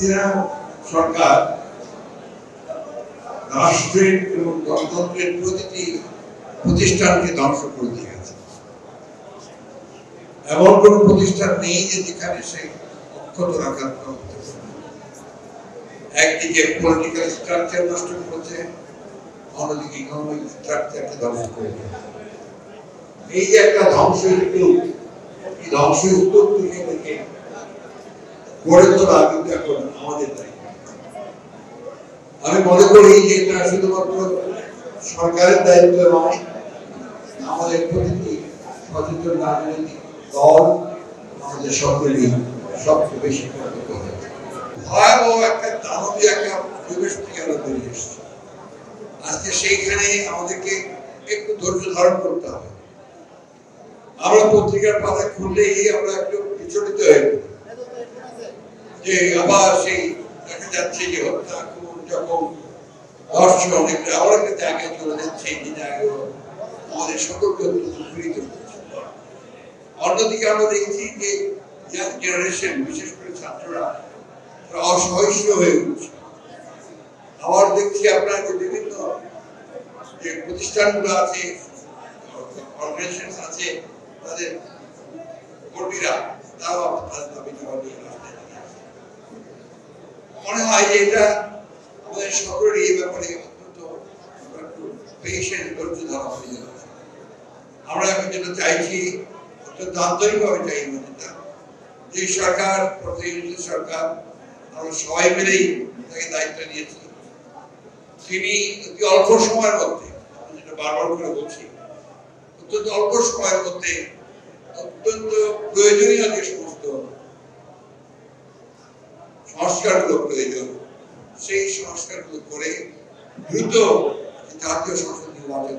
হাসিনা সরকার রাষ্ট্রের এবং গণতন্ত্রের প্রতিটি প্রতিষ্ঠানকে ধ্বংস করে দিয়ে গেছে। এমন কোন প্রতিষ্ঠান নেই যে যেখানে সে অক্ষত রাখার একদিকে পলিটিক্যাল স্ট্রাকচার নষ্ট করেছে, অন্যদিকে ইকোনমিক স্ট্রাকচারকে ধ্বংস করে দিয়েছে। এই যে একটা ধ্বংসের স্তূপ থেকে গড়ে তোলা কিন্তু এখন আমাদের দায়িত্ব। আমি মনে করি যে এটা শুধুমাত্র সরকারের দায়িত্ব নয়, আমাদের প্রতিটি সচেতন রাজনৈতিক দল আমাদের সকলেরই সবচেয়ে বেশি কর্তব্য। ভয়াবহ একটা দানবীয় একটা পরিবেশ থেকে আমরা বেরিয়ে এসেছি। আজকে সেইখানে আমাদেরকে একটু ধৈর্য ধারণ করতে হবে। আমরা পত্রিকার পাতা খুললেই আমরা একটু বিচলিত হয়ে পড়ি যে আবার সেই দেখা যাচ্ছে যে হত্যা যখন ধর্ষণ আবার একটা জায়গায় চলে যাচ্ছে, আমাদের সকলকে উৎপীড়িত করছে। অন্যদিকে আমরা দেখছি যে ইয়াং জেনারেশন, বিশেষ করে ছাত্ররা অসহিষ্ণু হয়ে উঠছে। আবার দেখছি আপনার যে বিভিন্ন যে প্রতিষ্ঠানগুলো আছে, অর্গানাইজেশন আছে, তাদের কর্মীরা তারাও তাদের দাবি দেওয়া নিয়ে মনে হয় যে এটা আমাদের সকলের এই ব্যাপারে অত্যন্ত পেশেন্ট ধৈর্য ধরা হয়ে যাচ্ছে। আমরা এখন যেটা চাইছি অত্যন্ত আন্তরিকভাবে চাইব যেটা যে সরকার, প্রতিনিধি সরকার, আমরা সবাই মিলেই তাকে দায়িত্ব নিয়েছি। তিনি অতি অল্প সময়ের মধ্যে, আমি যেটা বারবার করে বলছি, অত্যন্ত অল্প সময়ের মধ্যে অত্যন্ত প্রয়োজনীয় যে সমস্ত সংস্কারগুলো প্রয়োজন, সেই সংস্কারগুলো করে দ্রুত জাতীয় সংসদ নির্বাচন